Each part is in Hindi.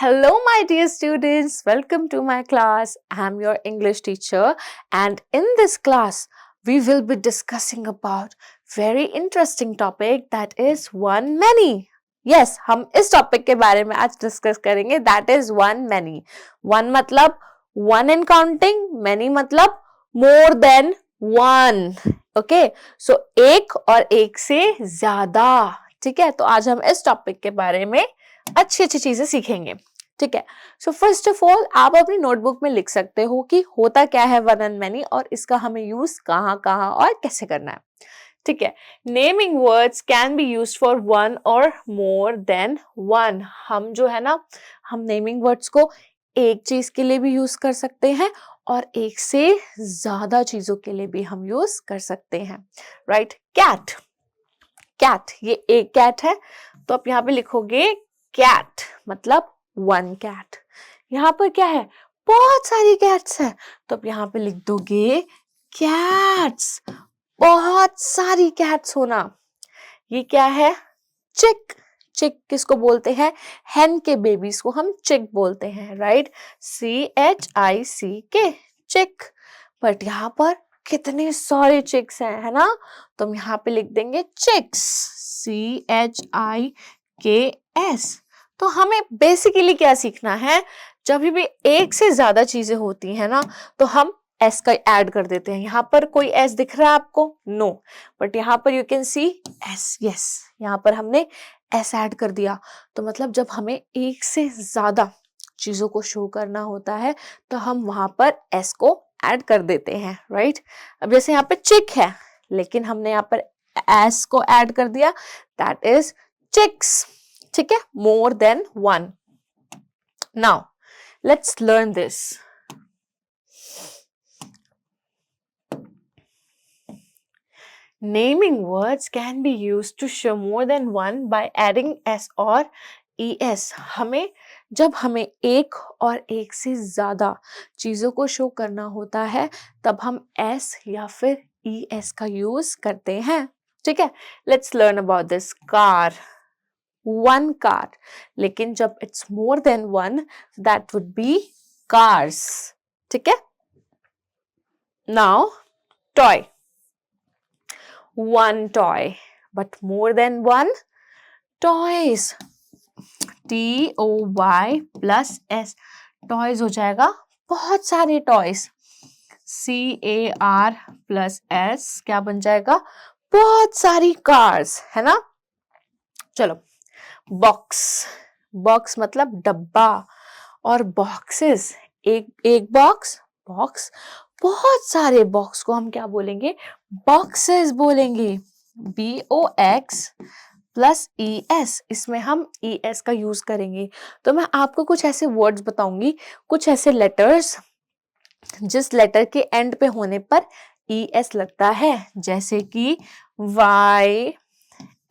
Hello, my dear students. Welcome to my class. I'm your English teacher, and in this class, we will be discussing about very interesting topic that is one many. Yes, हम इस टॉपिक के बारे में आज डिस्कस करेंगे. That is one many. One मतलब one in counting, many मतलब more than one. Okay, so एक और एक से ज्यादा. ठीक है, तो आज हम इस टॉपिक के बारे में अच्छी अच्छी चीजें सीखेंगे. ठीक है, सो फर्स्ट ऑफ ऑल आप अपनी नोटबुक में लिख सकते हो कि होता क्या है वन एंड मैनी और इसका हमें यूज कहाँ कहाँ और कैसे करना है. ठीक है, naming words can be used for one और मोर देन वन. हम जो है ना, हम नेमिंग वर्ड्स को एक चीज के लिए भी यूज कर सकते हैं और एक से ज्यादा चीजों के लिए भी हम यूज कर सकते हैं. Right, cat. कैट, ये एक कैट है तो आप यहाँ पे लिखोगे कैट मतलब वन कैट. यहाँ पर क्या है, बहुत सारी कैट्स है तो आप यहाँ पे लिख दोगे कैट्स, बहुत सारी कैट्स होना. ये क्या है, चिक. चिक किसको बोलते हैं, हेन के बेबीज को हम चिक बोलते हैं. राइट, CHICK, चिक. बट यहाँ पर कितने सारे चिक्स हैं, है ना, तो हम यहाँ पे लिख देंगे चिक्स, CHIKS. तो हमें बेसिकली क्या सीखना है, जब भी एक से ज्यादा चीजें होती हैं ना तो हम एस का ऐड कर देते हैं. यहाँ पर कोई एस दिख रहा है आपको, नो, बट यहाँ पर you can see S. Yes, यहाँ पर हमने एस ऐड कर दिया. तो मतलब जब हमें एक से ज्यादा चीजों को शो करना होता है तो हम वहां पर एस को ऐड कर देते हैं. राइट, अब जैसे यहाँ पे चिक है लेकिन हमने यहाँ पर एस को ऐड कर दिया, दैट इज चिक्स. ठीक है, more than one. Now let's learn this. Naming words can be used to show more than one by adding s or es. जब हमें एक और एक से ज्यादा चीजों को शो करना होता है तब हम s या फिर es का यूज करते हैं. ठीक है, let's learn about this. Car, one car. लेकिन जब it's more than one that would be cars. ठीक है, now toy. One toy, but more than one toys. TOY plus S, toys हो जाएगा बहुत सारे toys. CAR plus S क्या बन जाएगा, बहुत सारी cars, है ना. चलो, बॉक्स. बॉक्स मतलब डब्बा और बॉक्सेस, एक बॉक्स, बॉक्स, बहुत सारे बॉक्स को हम क्या बोलेंगे, बॉक्सेस बोलेंगे. BOX प्लस ES, इसमें हम ES का यूज करेंगे. तो मैं आपको कुछ ऐसे वर्ड्स बताऊंगी, कुछ ऐसे लेटर्स जिस लेटर के एंड पे होने पर ES लगता है, जैसे कि Y,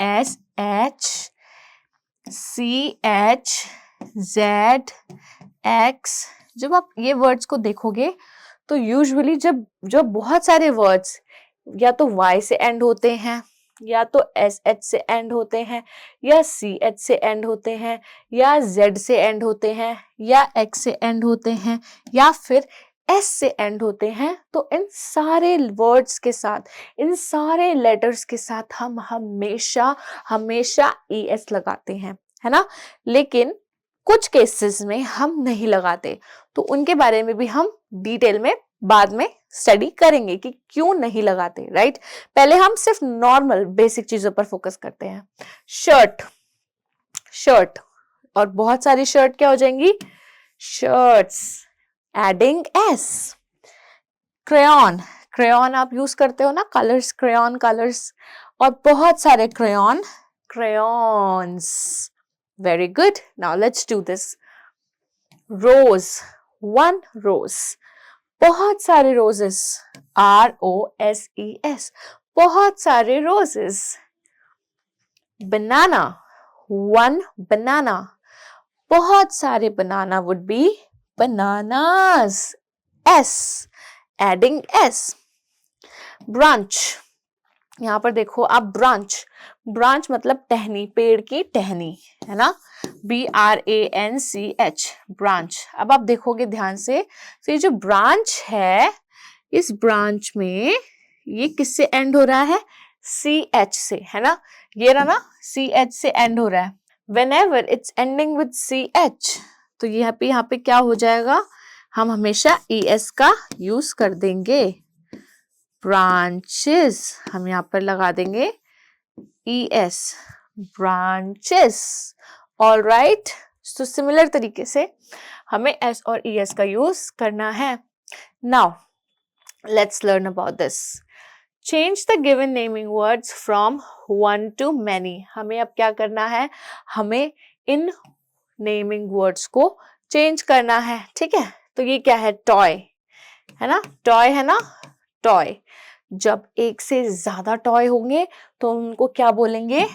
S, H, CH, Z, X. जब आप ये वर्ड्स को देखोगे तो यूजुअली जब बहुत सारे वर्ड्स या तो Y से एंड होते हैं या तो SH से एंड होते हैं या CH से एंड होते हैं या Z से एंड होते हैं या X से एंड होते हैं या फिर S से एंड होते हैं, तो इन सारे वर्ड्स के साथ, इन सारे लेटर्स के साथ हम हमेशा हमेशा ES लगाते हैं, है ना. लेकिन कुछ केसेस में हम नहीं लगाते, तो उनके बारे में भी हम डिटेल में बाद में स्टडी करेंगे कि क्यों नहीं लगाते. राइट, पहले हम सिर्फ नॉर्मल बेसिक चीजों पर फोकस करते हैं. शर्ट, शर्ट, और बहुत सारी शर्ट क्या हो जाएंगी, shirts, adding S. Crayon, crayon आप यूज करते हो ना, कलर्स, क्रेयॉन कलर्स, और बहुत सारे crayon, crayons. Very good. Now let's do this. Rose, one rose, बहुत सारे रोजेस, ROSES, बहुत सारे रोजेस. बनाना, वन बनाना, बहुत सारे banana would be bananas. S, adding S. Branch, यहाँ पर देखो आप, ब्रांच, ब्रांच मतलब टहनी, पेड़ की टहनी, है ना, BRANCH, ब्रांच। अब आप देखोगे ध्यान से, तो ये जो ब्रांच है, इस ब्रांच में ये किससे एंड हो रहा है? CH से, है ना, ये रहा ना, CH से एंड हो रहा है। Whenever it's ending with CH, तो यहाँ पे क्या हो जाएगा? हम हमेशा ES का यूज कर देंगे। ब्रांचेस, हम यहाँ पर लगा देंगे ES, ब्रांचेस। ऑल राइट, तो सिमिलर तरीके से हमें S और ES का यूज करना है। Now let's learn about this. Change the given naming words from one to many. हमें अब क्या करना है? हमें इन नेमिंग वर्ड्स को चेंज करना है, ठीक है। तो ये क्या है? टॉय, है ना, टॉय है ना, टॉय। जब एक से ज्यादा टॉय होंगे तो उनको क्या बोलेंगे?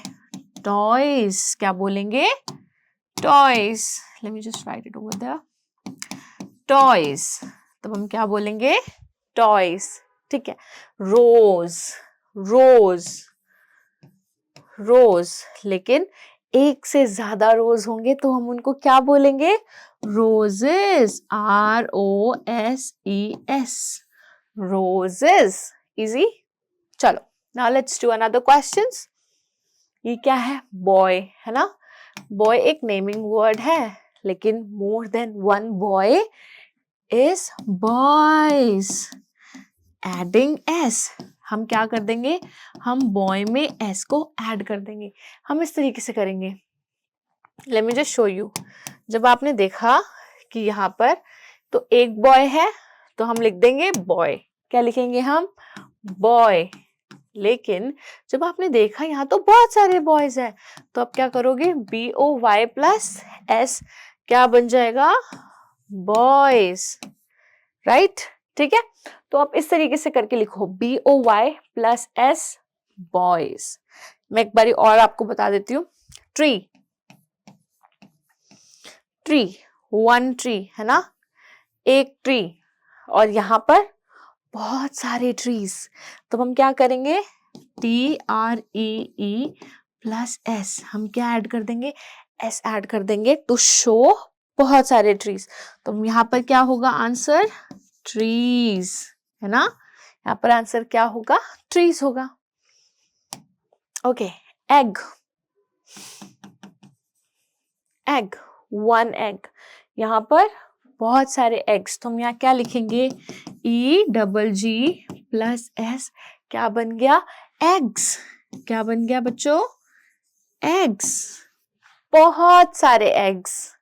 टॉयज। क्या बोलेंगे? Toys. Let me just write it over there, toys. तब हम क्या बोलेंगे? टॉयज, ठीक है। रोज, रोज, रोज। लेकिन एक से ज्यादा रोज होंगे तो हम उनको क्या बोलेंगे? Roses, ROSES, roses. इजी। चलो, now let's do another questions. ये क्या है? बॉय, है ना, बॉय एक नेमिंग वर्ड है, लेकिन मोर than one boy is boys. Adding S, हम क्या कर देंगे? हम बॉय में S को ऐड कर देंगे। हम इस तरीके से करेंगे। Late me just show you. जब आपने देखा कि यहाँ पर तो एक बॉय है, तो हम लिख देंगे बॉय। क्या लिखेंगे हम? बॉय। लेकिन जब आपने देखा यहाँ तो बहुत सारे बॉयज हैं, तो आप क्या करोगे? BOY प्लस S, क्या बन जाएगा? बॉयज, राइट, ठीक है। तो आप इस तरीके से करके लिखो, BOY प्लस S, बॉयज। मैं एक बारी और आपको बता देती हूँ। ट्री, ट्री, वन ट्री, है ना, एक ट्री। और यहाँ पर बहुत सारे ट्रीज, तो हम क्या करेंगे? TREE प्लस S, हम क्या ऐड कर देंगे? S ऐड कर देंगे टू शो बहुत सारे ट्रीज। तो यहाँ पर क्या होगा आंसर? ट्रीज, है ना। यहाँ पर आंसर क्या होगा? ट्रीज होगा। Okay, egg, egg, one egg. यहाँ पर बहुत सारे एग्स, तो हम यहाँ क्या लिखेंगे? EGG प्लस S, क्या बन गया? एग्स। क्या बन गया बच्चों? एग्स, बहुत सारे एग्स।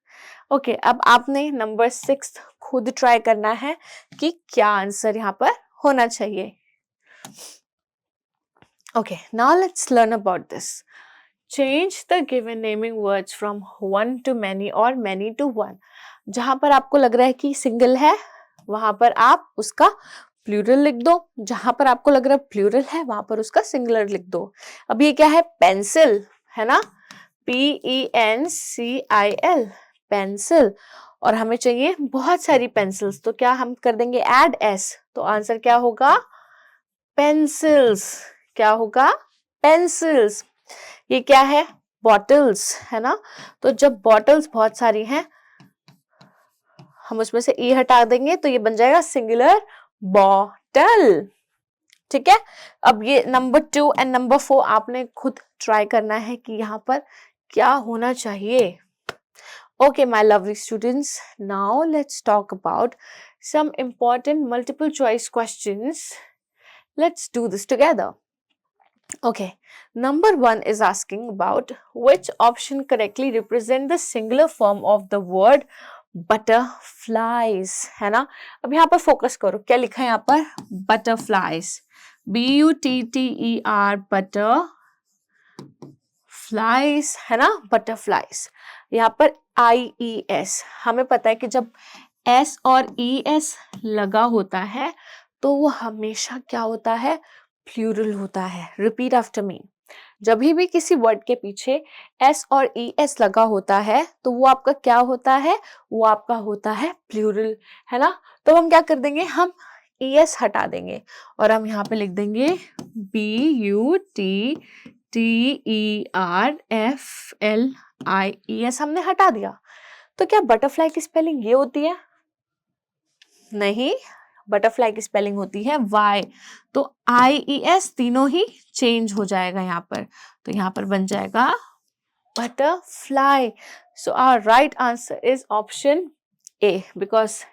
ओके, अब आपने नंबर 6 खुद ट्राई करना है कि क्या आंसर यहाँ पर होना चाहिए। Okay, now let's learn about this. Change the given naming words from one to many or many to one. जहां पर आपको लग रहा है कि सिंगल है, वहां पर आप उसका प्लूरल लिख दो। जहां पर आपको लग रहा है प्लूरल है, वहां पर उसका सिंगुलर लिख दो। अब ये क्या है? पेंसिल, है ना, PENCIL, पेंसिल। और हमें चाहिए बहुत सारी पेंसिल्स, तो क्या हम कर देंगे? ऐड S, तो आंसर क्या होगा? पेंसिल्स। क्या होगा? पेंसिल्स। ये क्या है? बॉटल्स, है ना, तो जब बॉटल्स बहुत सारी हैं, हम उसमें से E हटा देंगे तो ये बन जाएगा सिंगुलर बॉटल, ठीक है। अब ये नंबर 2 एंड नंबर 4 आपने खुद ट्राई करना है कि यहाँ पर क्या होना चाहिए। Okay, my lovely students, now let's talk about some important multiple choice questions. Let's do this together. Okay, number 1 is asking about which option correctly represent the singular form of the word butterflies, है ना। अब यहाँ पर फोकस करो, क्या लिखा है यहाँ पर? butterflies, BUTTER, butterflies, है ना, butterflies। यहाँ पर IES, हमें पता है कि जब S और ES लगा होता है तो वो हमेशा क्या होता है? प्लूरल होता है। Repeat after me. जब भी किसी वर्ड के पीछे S और ES लगा होता है तो वो आपका क्या होता है? वो आपका होता है प्लूरल, है ना। तो हम क्या कर देंगे? हम ES हटा देंगे और हम यहाँ पे लिख देंगे BUTTERFLIES, TERFLIES हमने हटा दिया, तो क्या बटरफ्लाई की स्पेलिंग ये होती है? नहीं, बटरफ्लाई की स्पेलिंग होती है Y। तो IES तीनों ही चेंज हो जाएगा यहाँ पर, तो यहाँ पर बन जाएगा butterfly. So our right answer is option A, because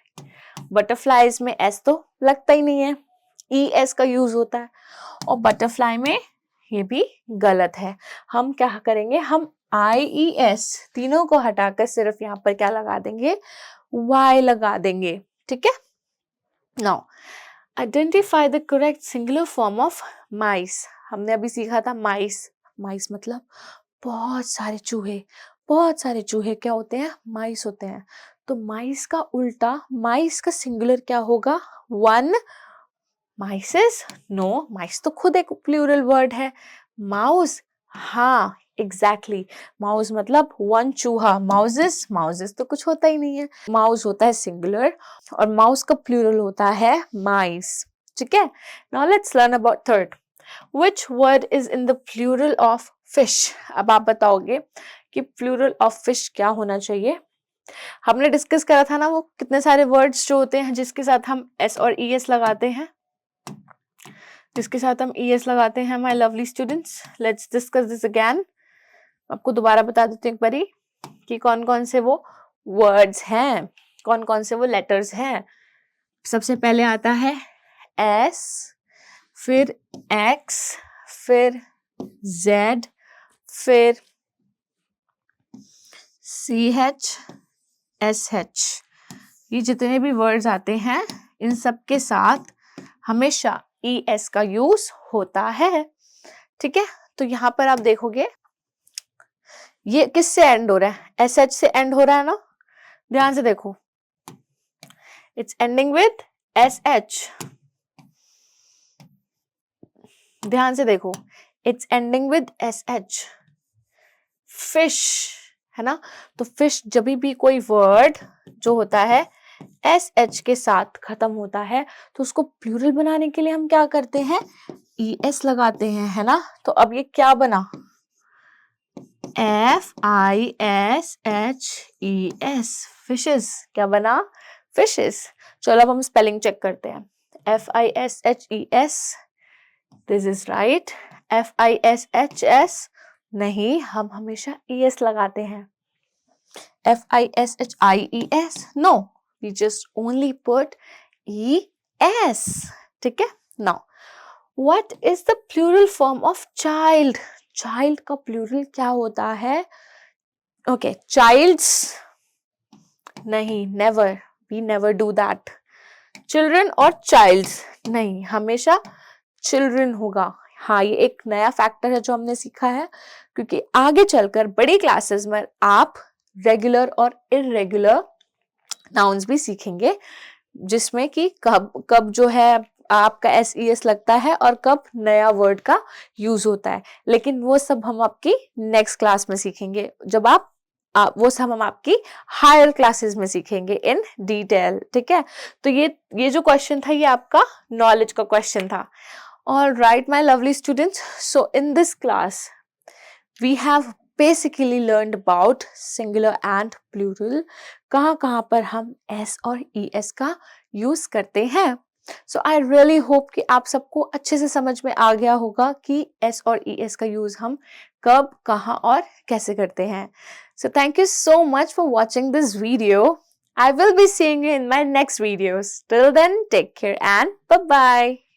butterflies में S तो लगता ही नहीं है, ES का यूज होता है, और बटरफ्लाई में ये भी गलत है। हम क्या करेंगे, हम IES तीनों को हटाकर सिर्फ यहाँ पर क्या लगा देंगे, Y लगा देंगे, ठीक है। Now identify the correct singular form of mice. हमने अभी सीखा था माइस, माइस मतलब बहुत सारे चूहे, बहुत सारे चूहे क्या होते हैं, माइस होते हैं। तो माइस का उल्टा, माइस का सिंगुलर क्या होगा, वन माइसेस। नो, माइस तो खुद एक प्लूरल वर्ड है। माउस, हाँ एग्जैक्टली, माउस मतलब वन चूहा, माउसेस, माउसेस तो कुछ होता ही नहीं है। माउस होता है सिंगुलर और माउस का प्लूरल होता है माइस, ठीक है। Now let's learn about third, which word is in the plural of fish. अब आप बताओगे कि प्लूरल ऑफ फिश क्या होना चाहिए। हमने डिस्कस करा था ना वो कितने सारे वर्ड्स जो होते हैं जिसके साथ हम एस और ES लगाते हैं, जिसके साथ हम ES लगाते हैं my lovely students. Let's discuss this again. आपको दोबारा बता देती हूँ एक बारी कि कौन कौन से वो वर्ड्स हैं, कौन कौन से वो लेटर्स हैं। सबसे पहले आता है S, फिर X, फिर Z, फिर CH, SH। ये जितने भी वर्ड्स आते हैं इन सब के साथ हमेशा ES का यूज होता है, ठीक है। तो यहाँ पर आप देखोगे ये किससे एंड हो रहा है, SH से एंड हो रहा है ना, ध्यान से देखो, इट्स एंडिंग विद SH। ध्यान से देखो, it's ending with SH। Fish है ना, तो फिश जब भी कोई वर्ड जो होता है SH के साथ खत्म होता है तो उसको प्लूरल बनाने के लिए हम क्या करते हैं, ES लगाते हैं, है ना। तो अब ये क्या बना, FISHES, फिशेस। क्या बना, फिशेस। चलो अब हम स्पेलिंग चेक करते हैं। FISHES, this is right. FISHS नहीं, हम हमेशा ES लगाते हैं। FISHIES no, we just only put ES, ठीक है। Now what is the plural form of child. Child का प्लूरल क्या होता है, ओके, चाइल्ड्स नहीं, never, we never do that. Children और चाइल्ड्स नहीं, हमेशा चिल्ड्रन होगा। हाँ, ये एक नया फैक्टर है जो हमने सीखा है, क्योंकि आगे चलकर बड़ी क्लासेस में आप रेगुलर और इररेगुलर नाउन्स भी सीखेंगे, जिसमें कि कब कब जो है आपका SES लगता है और कब नया वर्ड का यूज होता है। लेकिन वो सब हम आपकी नेक्स्ट क्लास में सीखेंगे, जब वो सब हम आपकी हायर क्लासेस में सीखेंगे इन डिटेल, ठीक है। तो ये जो क्वेश्चन था ये आपका नॉलेज का क्वेश्चन था। All right, my lovely students. So in this class, we have basically learned about singular and plural. कहाँ पर हम S और ES का यूज करते हैं। So I really hope कि आप सबको अच्छे से समझ में आ गया होगा कि S और ES का यूज हम कब, कहाँ और कैसे करते हैं। So thank you so much for watching this video. I will be seeing you in my next videos. Till then, take care and bye-bye.